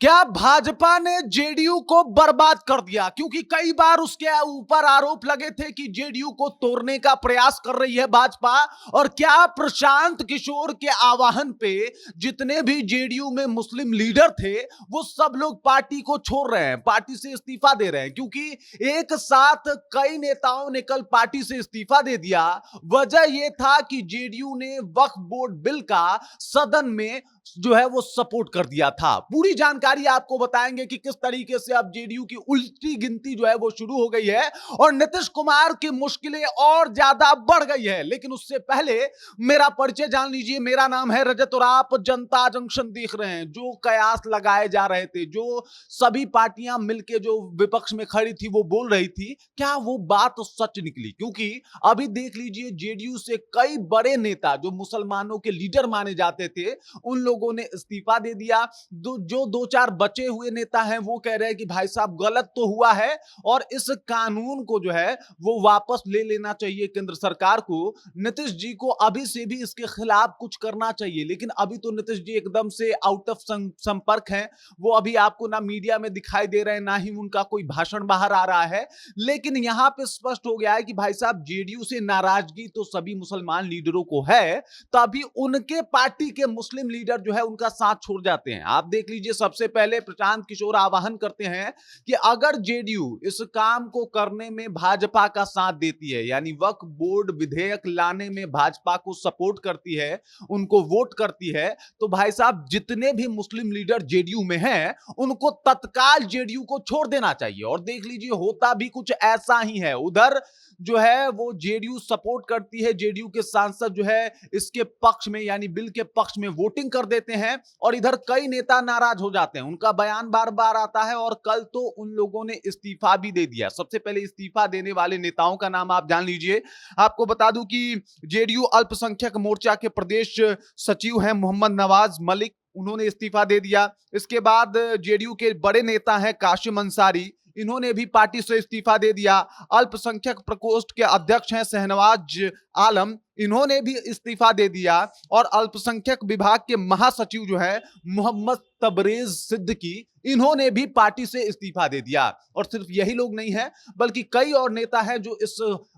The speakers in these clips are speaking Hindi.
क्या भाजपा ने जेडीयू को बर्बाद कर दिया? क्योंकि कई बार उसके ऊपर आरोप लगे थे कि जेडीयू को तोड़ने का प्रयास कर रही है भाजपा। और क्या प्रशांत किशोर के आह्वान पे जितने भी जेडीयू में मुस्लिम लीडर थे वो सब लोग पार्टी को छोड़ रहे हैं, पार्टी से इस्तीफा दे रहे हैं। क्योंकि एक साथ कई नेताओं ने कल पार्टी से इस्तीफा दे दिया। वजह यह था कि जेडीयू ने वक्फ बोर्ड बिल का सदन में जो है वो सपोर्ट कर दिया था। पूरी जानकारी आपको बताएंगे कि किस तरीके से अब जेडीयू की उल्टी गिनती जो है वो शुरू हो गई है और नीतीश कुमार की मुश्किलें और ज्यादा बढ़ गई है। लेकिन उससे पहले मेरा परिचय जान लीजिए। मेरा नाम है रजत और आप जनता जंक्शन देख रहे हैं। जो कयास लगाए जा रहे थे, जो सभी पार्टियां मिलकर जो विपक्ष में खड़ी थी वो बोल रही थी, क्या वो बात सच निकली? क्योंकि अभी देख लीजिए, जेडीयू से कई बड़े नेता जो मुसलमानों के लीडर माने जाते थे उन लोगों ने इस्तीफा दे दिया। जो दो चार बचे हुए नेता हैं वो कह रहे हैं कि भाई साहब गलत तो हुआ है और इस कानून को जो है वो वापस ले लेना चाहिए केंद्र सरकार को। नीतीश जी को अभी से भी इसके खिलाफ कुछ करना चाहिए। लेकिन अभी तो नीतीश जी एकदम से आउट ऑफ संपर्क हैं। वो अभी आपको ना मीडिया में दिखाई दे रहे हैं, ना ही उनका कोई भाषण बाहर आ रहा है। लेकिन यहां पे स्पष्ट हो गया है कि भाई साहब जेडीयू से नाराजगी तो सभी मुसलमान लीडरों को है, तभी उनके पार्टी के मुस्लिम लीडर जो है उनका साथ छोड़ जाते हैं। आप देख लीजिए, सबसे पहले प्रशांत किशोर आह्वान करते हैं कि अगर जेडीयू इस काम को करने में भाजपा का साथ देती है, यानी वक्फ बोर्ड विधेयक लाने में भाजपा को सपोर्ट करती है, उनको वोट करती है, तो भाई साहब जितने भी मुस्लिम लीडर जेडीयू में हैं उनको तत्काल जेडीयू को छोड़ देना चाहिए। और देख लीजिए, होता भी कुछ ऐसा ही है। उधर जो है वो जेडीयू सपोर्ट करती है, जेडीयू के सांसद जो है इसके पक्ष में यानी बिल के पक्ष में वोटिंग कर देते हैं और इधर कई नेता नाराज हो जाते हैं। उनका बयान बार बार आता है और कल तो उन लोगों ने इस्तीफा भी दे दिया। सबसे पहले इस्तीफा देने वाले नेताओं का नाम आप जान लीजिए। आपको बता दूं कि जेडीयू अल्पसंख्यक मोर्चा के प्रदेश सचिव हैं मोहम्मद नवाज मलिक, उन्होंने इस्तीफा दे दिया। इसके बाद जेडीयू के बड़े नेता हैं काशिम अंसारी, इन्होंने भी पार्टी से इस्तीफा दे दिया। अल्पसंख्यक प्रकोष्ठ के अध्यक्ष हैं शहनवाज आलम, इन्होंने भी इस्तीफा दे दिया। और अल्पसंख्यक विभाग के महासचिव जो है मोहम्मद तबरेज सिद्दीकी, इन्होंने भी पार्टी से इस्तीफा दे दिया। और सिर्फ यही लोग नहीं है, बल्कि कई और नेता हैं जो इस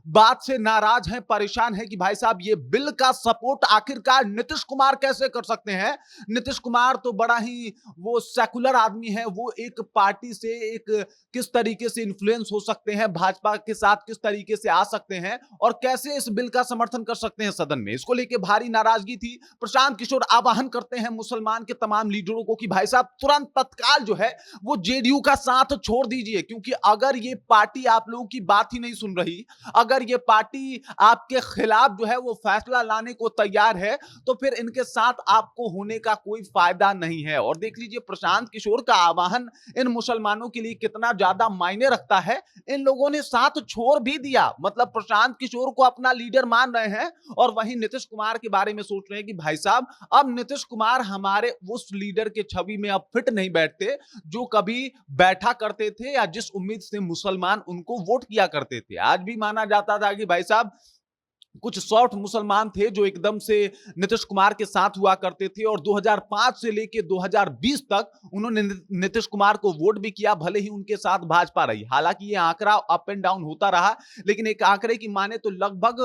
बात से नाराज हैं, परेशान हैं कि भाई साहब ये बिल का सपोर्ट आखिरकार नीतीश कुमार कैसे कर सकते हैं। नीतीश कुमार तो बड़ा ही वो सेकुलर आदमी है, वो एक पार्टी से एक किस तरीके से इन्फ्लुएंस हो सकते हैं, भाजपा के साथ किस तरीके से आ सकते हैं और कैसे इस बिल का समर्थन कर सकते हैं सदन में। इसको लेकर भारी नाराजगी थी। प्रशांत किशोर आह्वान करते हैं मुसलमान के तमाम लीडरों को कि भाई साहब तुरंत तत्काल जो है वो जेडीयू का साथ छोड़ दीजिए। क्योंकि अगर ये पार्टी आप लोगों की बात ही नहीं सुन रही, अगर ये पार्टी आपके खिलाफ जो है वो फैसला लाने को तैयार है, तो फिर इनके साथ आपको होने का कोई फायदा नहीं है। और देख लीजिए, प्रशांत किशोर का आह्वान इन मुसलमानों के लिए कितना ज्यादा मायने रखता है। इन लोगों ने साथ छोड़ भी दिया, मतलब प्रशांत किशोर को अपना लीडर मान रहे हैं और वहीं नीतीश कुमार के बारे में सोच रहे हैं कि भाई साहब अब नीतीश कुमार हमारे उस लीडर के छवि में अब फिट नहीं बैठते जो कभी बैठा करते थे या जिस उम्मीद से मुसलमान उनको वोट किया करते थे। आज भी माना जाता था कि भाई साहब कुछ सॉफ्ट मुसलमान थे जो एकदम से नीतीश कुमार के साथ हुआ करते थे और 2005 से लेके 2020 तक उन्होंने नीतीश कुमार को वोट भी किया, भले ही उनके साथ भाजपा रही। हालांकि ये आंकड़ा अप एंड डाउन होता रहा, लेकिन एक आंकड़े की माने तो लगभग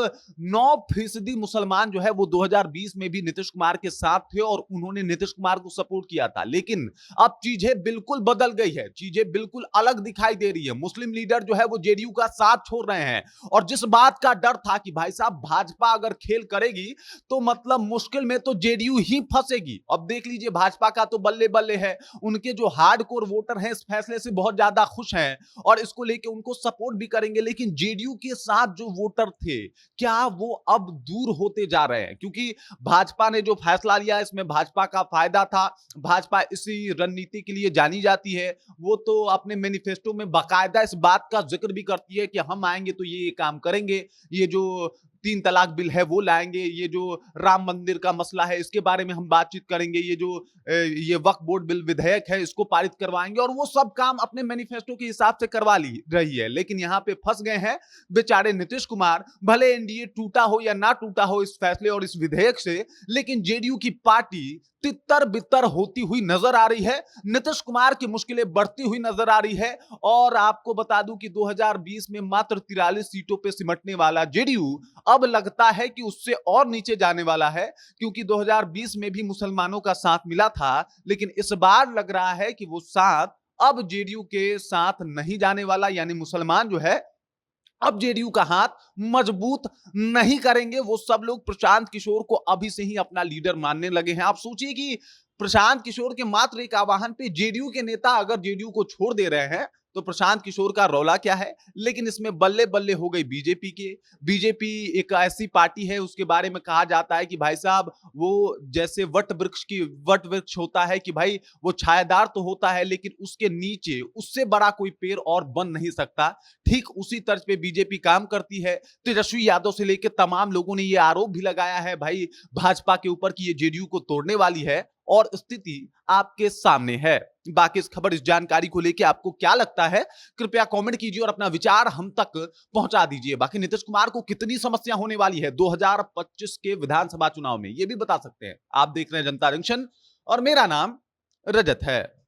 9% मुसलमान जो है वो 2020 में भी नीतीश कुमार के साथ थे और उन्होंने नीतीश कुमार को सपोर्ट किया था। लेकिन अब चीजें बिल्कुल बदल गई है, चीजें बिल्कुल अलग दिखाई दे रही है। मुस्लिम लीडर जो है वो जेडीयू का साथ छोड़ रहे हैं और जिस बात का डर था कि भाई साहब भाजपा अगर खेल करेगी तो मतलब मुश्किल में तो जेडीयू ही फंसेगी। अब देख लीजिए, भाजपा का तो बल्ले बल्ले है, उनके जो हार्डकोर वोटर हैं इस फैसले से बहुत ज्यादा खुश हैं और इसको लेके उनको सपोर्ट भी करेंगे। लेकिन जेडीयू के साथ जो वोटर थे, क्या वो अब दूर होते जा रहे हैं? क्योंकि भाजपा ने जो फैसला लिया इसमें भाजपा का फायदा था। भाजपा इसी रणनीति के लिए जानी जाती है। वो तो अपने मैनिफेस्टो में बाकायदा इस बात का जिक्र भी करती है कि हम आएंगे तो ये काम करेंगे, ये जो 3 तलाक बिल है वो लाएंगे, ये जो राम मंदिर का मसला है इसके बारे में हम बातचीत करेंगे, ये जो ये वक्फ बोर्ड बिल विधेयक है इसको पारित करवाएंगे, और वो सब काम अपने मैनिफेस्टो के हिसाब से करवा ली रही है। लेकिन यहां पे फंस गए हैं बेचारे नीतीश कुमार। भले एनडीए टूटा हो या ना टूटा हो इस फैसले और इस विधेयक से, लेकिन जेडीयू की पार्टी तितर बितर होती हुई नजर आ रही है। नीतीश कुमार की मुश्किलें बढ़ती हुई नजर आ रही है। और आपको बता दूं कि 2020 में मात्र 43 सीटों पे सिमटने वाला जेडीयू अब लगता है कि उससे और नीचे जाने वाला है, क्योंकि 2020 में भी मुसलमानों का साथ मिला था, लेकिन इस बार लग रहा है कि वो साथ अब जेडीयू के साथ नहीं जाने वाला। यानी मुसलमान जो है अब जेडीयू का हाथ मजबूत नहीं करेंगे। वो सब लोग प्रशांत किशोर को अभी से ही अपना लीडर मानने लगे हैं। आप सोचिए कि प्रशांत किशोर के मात्र एक आह्वान पे जेडीयू के नेता अगर जेडीयू को छोड़ दे रहे हैं, तो प्रशांत किशोर का रौला क्या है। लेकिन इसमें बल्ले बल्ले हो गई बीजेपी के। बीजेपी एक ऐसी पार्टी है, उसके बारे में कहा जाता है कि भाई साहब वो जैसे वट वृक्ष होता है कि भाई वो छायादार तो होता है, लेकिन उसके नीचे उससे बड़ा कोई पेड़ और बन नहीं सकता। ठीक उसी तर्ज पे बीजेपी काम करती है। तेजस्वी यादव से लेकर तमाम लोगों ने ये आरोप भी लगाया है भाई भाजपा के ऊपर कि ये जेडीयू को तोड़ने वाली है, और स्थिति आपके सामने है। बाकी इस खबर, इस जानकारी को लेकर आपको क्या लगता है, कृपया कमेंट कीजिए और अपना विचार हम तक पहुंचा दीजिए। बाकी नीतीश कुमार को कितनी समस्या होने वाली है 2025 के विधानसभा चुनाव में, यह भी बता सकते हैं। आप देख रहे हैं जनता जंक्शन और मेरा नाम रजत है।